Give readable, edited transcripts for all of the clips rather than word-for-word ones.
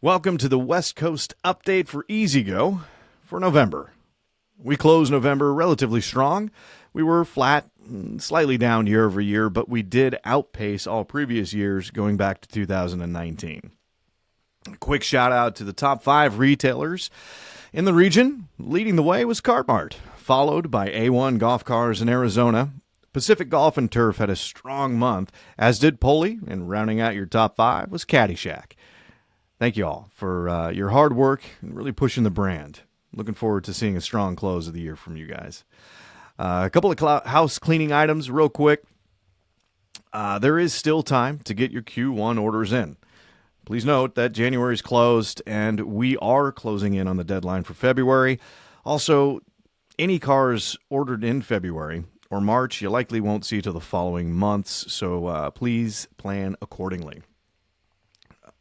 Welcome to the West Coast update for EasyGo for November. We closed November relatively strong. We were flat, slightly down year over year, but we did outpace all previous years going back to 2019. A quick shout out to the top 5 retailers in the region. Leading the way was Cartmart, followed by A1 Golf Cars in Arizona. Pacific Golf and Turf had a strong month, as did Poli, and rounding out your top 5 was Caddyshack. Thank you all for your hard work and really pushing the brand. Looking forward to seeing a strong close of the year from you guys. A couple of house cleaning items real quick. There is still time to get your Q1 orders in. Please note that January is closed and we are closing in on the deadline for February. Also, any cars ordered in February or March, you likely won't see till the following months, so please plan accordingly.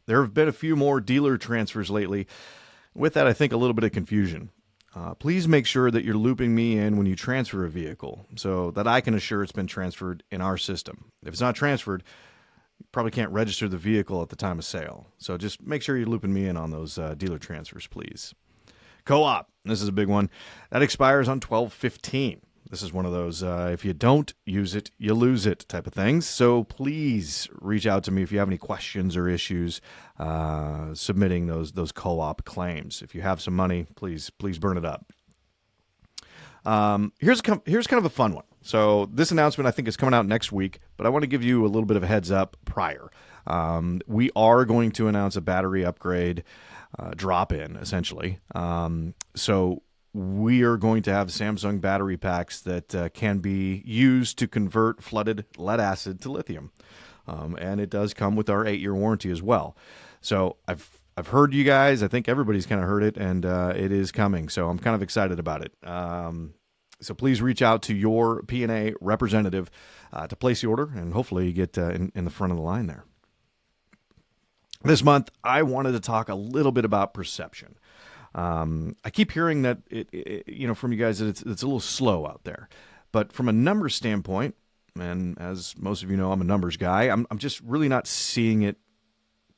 There have been a few more dealer transfers lately. With that, I think a little bit of confusion. Please make sure that you're looping me in when you transfer a vehicle so that I can assure it's been transferred in our system. If it's not transferred, you probably can't register the vehicle at the time of sale. So just make sure you're looping me in on those dealer transfers, please. Co-op, this is a big one. That expires on 12/15. This is one of those, if you don't use it, you lose it type of things. So please reach out to me if you have any questions or issues submitting those co-op claims. If you have some money, please burn it up. Here's kind of a fun one. So this announcement, I think, is coming out next week, but I want to give you a little bit of a heads up prior. We are going to announce a battery upgrade drop-in, essentially. So we are going to have Samsung battery packs that can be used to convert flooded lead acid to lithium. And it does come with our 8-year warranty as well. So I've heard you guys. I think everybody's kind of heard it, and it is coming. So I'm kind of excited about it. So please reach out to your P&A representative to place the order, and hopefully you get in the front of the line there. This month, I wanted to talk a little bit about perception. I keep hearing that from you guys that it's a little slow out there, but from a numbers standpoint, and as most of you know, I'm a numbers guy. I'm just really not seeing it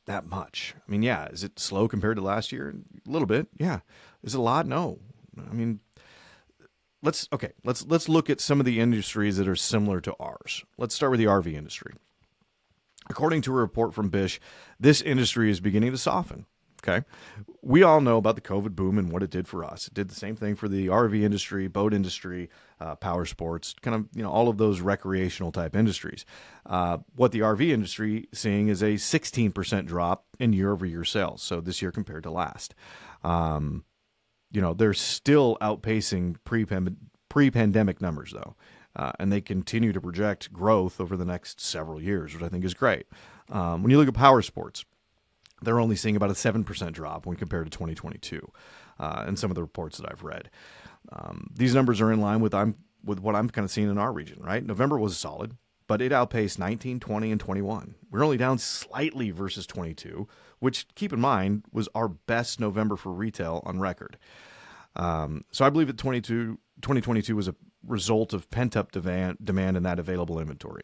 that much. I mean, yeah, is it slow compared to last year? A little bit, yeah. Is it a lot? No. I mean, let's look at some of the industries that are similar to ours. Let's start with the RV industry. According to a report from Bish, this industry is beginning to soften. Okay. We all know about the COVID boom and what it did for us. It did the same thing for the RV industry, boat industry, power sports, kind of, all of those recreational type industries. What the RV industry is seeing is a 16% drop in year over year sales. So this year compared to last, they're still outpacing pre-pandemic numbers though. And they continue to project growth over the next several years, which I think is great. When you look at power sports, they're only seeing about a 7% drop when compared to 2022 in some of the reports that I've read. These numbers are in line with what I'm kind of seeing in our region, right? November was solid, but it outpaced 19, 20, and 21. We're only down slightly versus 22, which, keep in mind, was our best November for retail on record. So I believe that 2022 was a result of pent-up demand in that available inventory.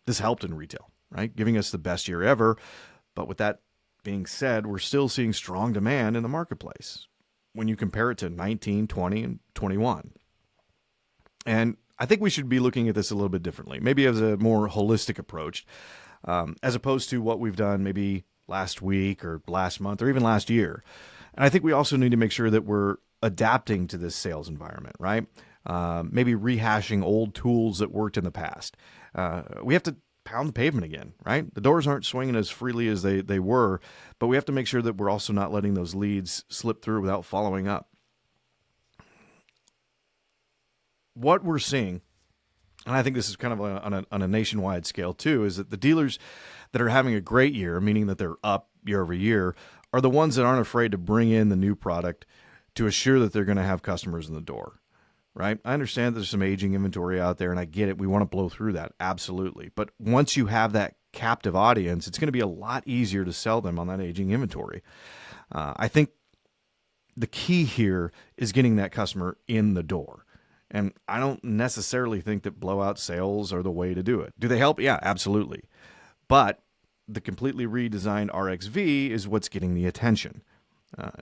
This helped in retail, right? Giving us the best year ever. But with that being said, we're still seeing strong demand in the marketplace when you compare it to 19, 20, and 21. And I think we should be looking at this a little bit differently, maybe as a more holistic approach, as opposed to what we've done maybe last week or last month or even last year. And I think we also need to make sure that we're adapting to this sales environment, right? Maybe rehashing old tools that worked in the past. We have to pound the pavement again, right? The doors aren't swinging as freely as they were, but we have to make sure that we're also not letting those leads slip through without following up. What we're seeing, and I think this is kind of on a nationwide scale too, is that the dealers that are having a great year, meaning that they're up year over year, are the ones that aren't afraid to bring in the new product to assure that they're going to have customers in the door. Right? I understand there's some aging inventory out there, and I get it. We want to blow through that. Absolutely. But once you have that captive audience, it's going to be a lot easier to sell them on that aging inventory. I think the key here is getting that customer in the door. And I don't necessarily think that blowout sales are the way to do it. Do they help? Yeah, absolutely. But the completely redesigned RXV is what's getting the attention.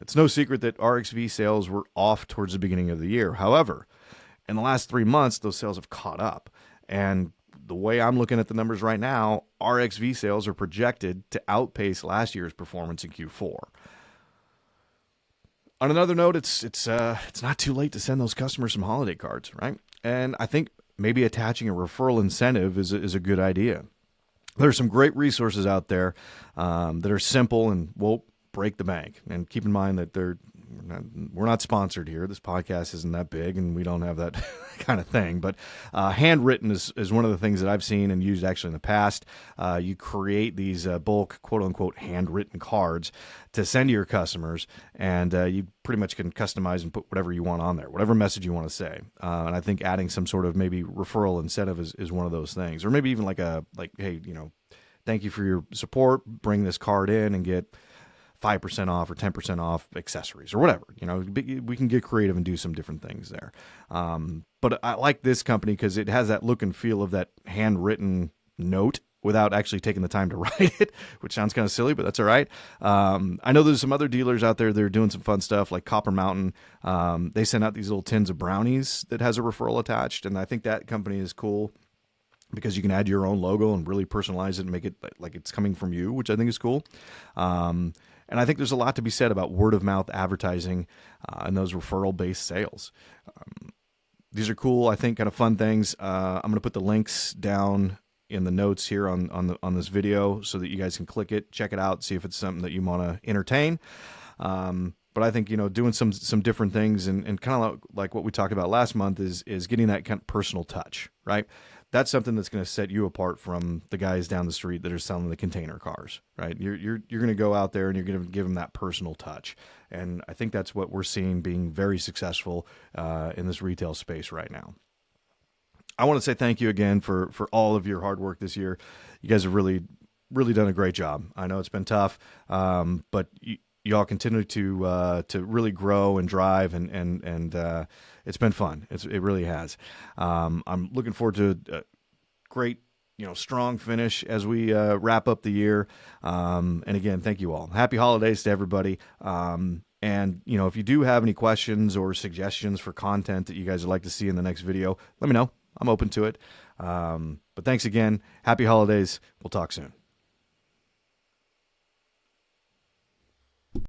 It's no secret that RXV sales were off towards the beginning of the year. However, in the last 3 months, those sales have caught up. And the way I'm looking at the numbers right now, RXV sales are projected to outpace last year's performance in Q4. On another note, it's not too late to send those customers some holiday cards, right? And I think maybe attaching a referral incentive is a good idea. There's some great resources out there that are simple and won't break the bank. And keep in mind that we're not sponsored here. This podcast isn't that big, and we don't have that kind of thing. But handwritten is one of the things that I've seen and used actually in the past. You create these bulk, quote-unquote, handwritten cards to send to your customers, and you pretty much can customize and put whatever you want on there, whatever message you want to say. And I think adding some sort of maybe referral incentive is one of those things. Or maybe even like, hey, thank you for your support. Bring this card in and get 5% off or 10% off accessories or whatever. We can get creative and do some different things there. But I like this company because it has that look and feel of that handwritten note without actually taking the time to write it, which sounds kind of silly, but that's all right. I know there's some other dealers out there that are doing some fun stuff like Copper Mountain. They send out these little tins of brownies that has a referral attached, and I think that company is cool because you can add your own logo and really personalize it and make it like it's coming from you, which I think is cool. And I think there's a lot to be said about word-of-mouth advertising and those referral-based sales. These are cool, I think, kind of fun things. I'm going to put the links down in the notes here on this video so that you guys can click it, check it out, see if it's something that you want to entertain. But I think, doing some different things and kind of like what we talked about last month is getting that kind of personal touch, right? That's something that's going to set you apart from the guys down the street that are selling the container cars, right? You're going to go out there and you're going to give them that personal touch. And I think that's what we're seeing being very successful in this retail space right now. I want to say thank you again for all of your hard work this year. You guys have really, really done a great job. I know it's been tough, but y'all continue to really grow and drive, and it's been fun. It really has. I'm looking forward to a great, strong finish as we wrap up the year. And again, thank you all. Happy holidays to everybody. And if you do have any questions or suggestions for content that you guys would like to see in the next video, let me know. I'm open to it. But thanks again. Happy holidays. We'll talk soon.